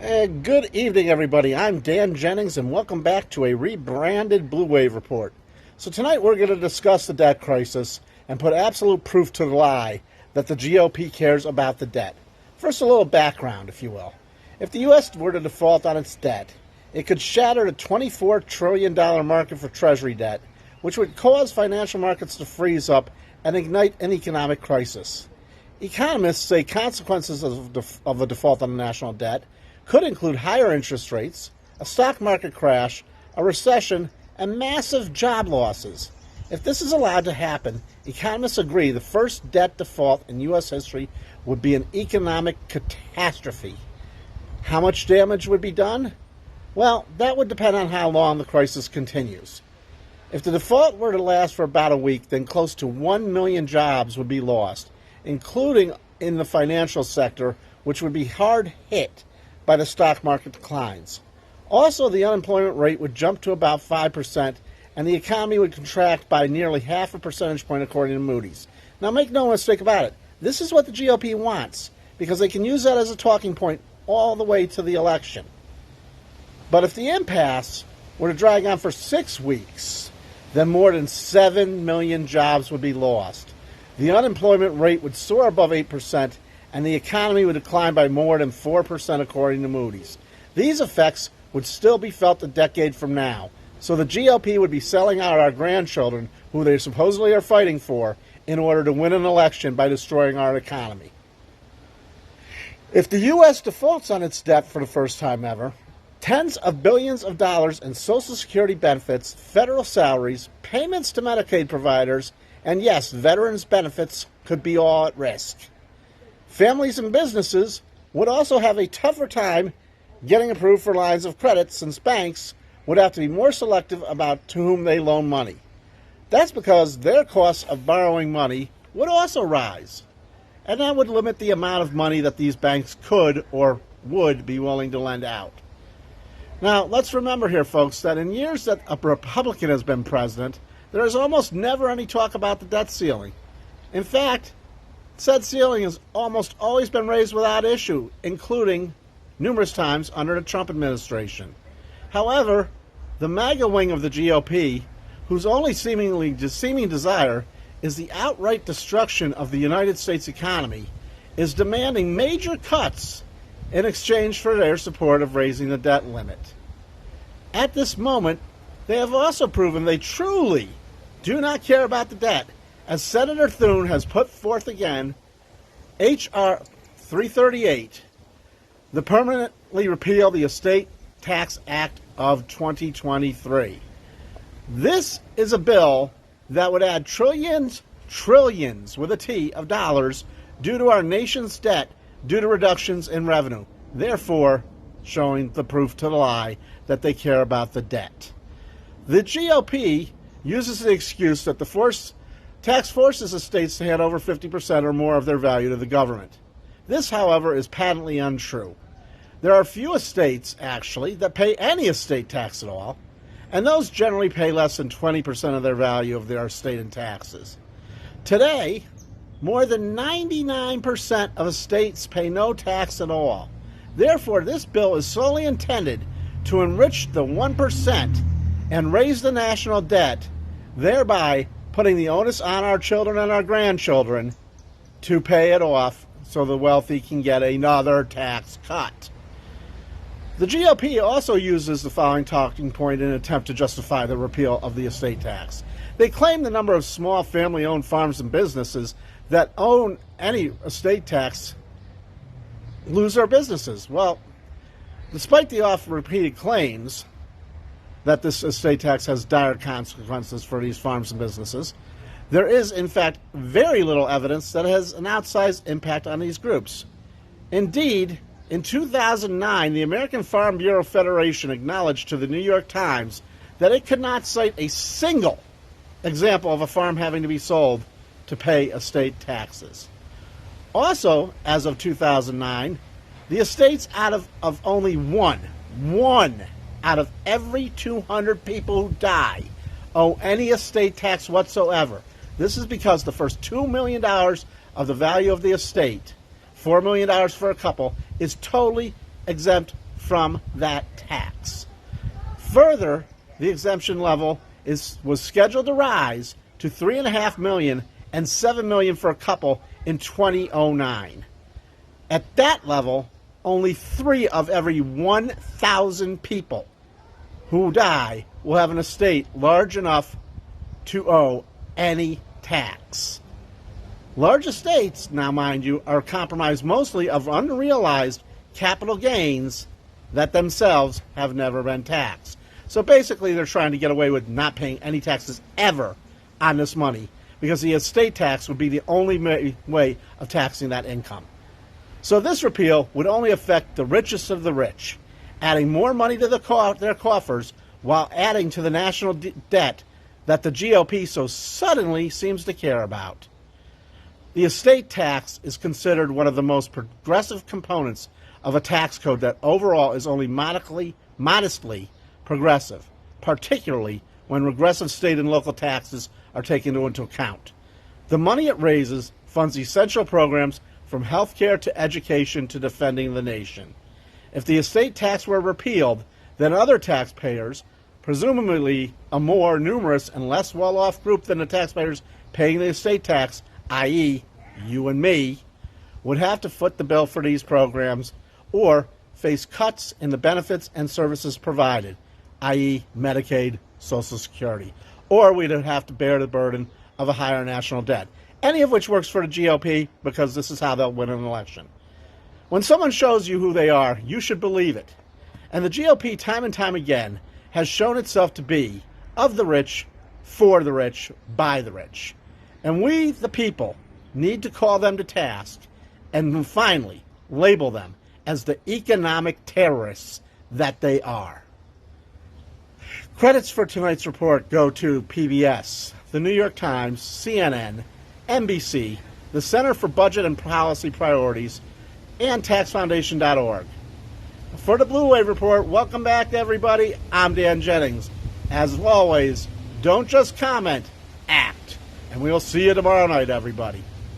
Good evening, everybody. I'm Dan Jennings, and welcome back to a rebranded Blue Wave Report. So tonight we're going to discuss the debt crisis and put absolute proof to the lie that the GOP cares about the debt. First, a little background, if you will. If the U.S. were to default on its debt, it could shatter the $24 trillion market for Treasury debt, which would cause financial markets to freeze up and ignite an economic crisis. Economists say consequences of a default on the national debt could include higher interest rates, a stock market crash, a recession, and massive job losses. If this is allowed to happen, economists agree the first debt default in U.S. history would be an economic catastrophe. How much damage would be done? Well, that would depend on how long the crisis continues. If the default were to last for about a week, then close to 1 million jobs would be lost, including in the financial sector, which would be hard hit by the stock market declines. Also, the unemployment rate would jump to about 5%, and the economy would contract by nearly half a percentage point, according to Moody's. Now, make no mistake about it. This is what the GOP wants, because they can use that as a talking point all the way to the election. But if the impasse were to drag on for 6 weeks, then more than 7 million jobs would be lost. The unemployment rate would soar above 8%, and the economy would decline by more than 4%, according to Moody's. These effects would still be felt a decade from now, so the GOP would be selling out our grandchildren, who they supposedly are fighting for, in order to win an election by destroying our economy. If the U.S. defaults on its debt for the first time ever, tens of billions of dollars in Social Security benefits, federal salaries, payments to Medicaid providers, and yes, veterans' benefits could be all at risk. Families and businesses would also have a tougher time getting approved for lines of credit, since banks would have to be more selective about to whom they loan money. That's because their costs of borrowing money would also rise, and that would limit the amount of money that these banks could or would be willing to lend out. Now, let's remember here, folks, that in years that a Republican has been president, there is almost never any talk about the debt ceiling. In fact, said ceiling has almost always been raised without issue, including numerous times under the Trump administration. However, the MAGA wing of the GOP, whose only seeming desire is the outright destruction of the United States economy, is demanding major cuts in exchange for their support of raising the debt limit. At this moment, they have also proven they truly do not care about the debt, as Senator Thune has put forth again H.R. 338, the permanently repeal the Estate Tax Act of 2023. This is a bill that would add trillions with a T of dollars due to our nation's debt due to reductions in revenue, therefore showing the proof to the lie that they care about the debt. The GOP uses the excuse that the tax forces the states to hand over 50% or more of their value to the government. This, however, is patently untrue. There are few estates, actually, that pay any estate tax at all, and those generally pay less than 20% of their value of their estate in taxes. Today, more than 99% of estates pay no tax at all. Therefore, this bill is solely intended to enrich the 1% and raise the national debt, thereby putting the onus on our children and our grandchildren to pay it off so the wealthy can get another tax cut. The GOP also uses the following talking point in an attempt to justify the repeal of the estate tax. They claim the number of small family-owned farms and businesses that own any estate tax lose their businesses. Well, despite the oft-repeated claims that this estate tax has dire consequences for these farms and businesses, there is, in fact, very little evidence that it has an outsized impact on these groups. Indeed, in 2009, the American Farm Bureau Federation acknowledged to the New York Times that it could not cite a single example of a farm having to be sold to pay estate taxes. Also, as of 2009, the estates out of only one out of every 200 people who die owe any estate tax whatsoever. This is because the first $2 million of the value of the estate, $4 million for a couple, is totally exempt from that tax. Further, the exemption level was scheduled to rise to $3.5 million and $7 million for a couple in 2009. At that level, only 3 of every 1,000 people who die will have an estate large enough to owe any tax. Large estates, now mind you, are comprised mostly of unrealized capital gains that themselves have never been taxed. So basically they're trying to get away with not paying any taxes ever on this money, because the estate tax would be the only way of taxing that income. So this repeal would only affect the richest of the rich, adding more money to their coffers while adding to the national debt that the GOP so suddenly seems to care about. The estate tax is considered one of the most progressive components of a tax code that overall is only modestly progressive, particularly when regressive state and local taxes are taken into account. The money it raises funds essential programs from health care to education to defending the nation. If the estate tax were repealed, then other taxpayers, presumably a more numerous and less well-off group than the taxpayers paying the estate tax, i.e., you and me, would have to foot the bill for these programs or face cuts in the benefits and services provided, i.e., Medicaid, Social Security, or we'd have to bear the burden of a higher national debt, any of which works for the GOP because this is how they'll win an election. When someone shows you who they are, you should believe it. And the GOP, time and time again, has shown itself to be of the rich, for the rich, by the rich. And we, the people, need to call them to task and finally label them as the economic terrorists that they are. Credits for tonight's report go to PBS, the New York Times, CNN, NBC, the Center for Budget and Policy Priorities, and TaxFoundation.org. For the Blue Wave Report, welcome back, everybody. I'm Dan Jennings. As always, don't just comment, act. And we'll see you tomorrow night, everybody.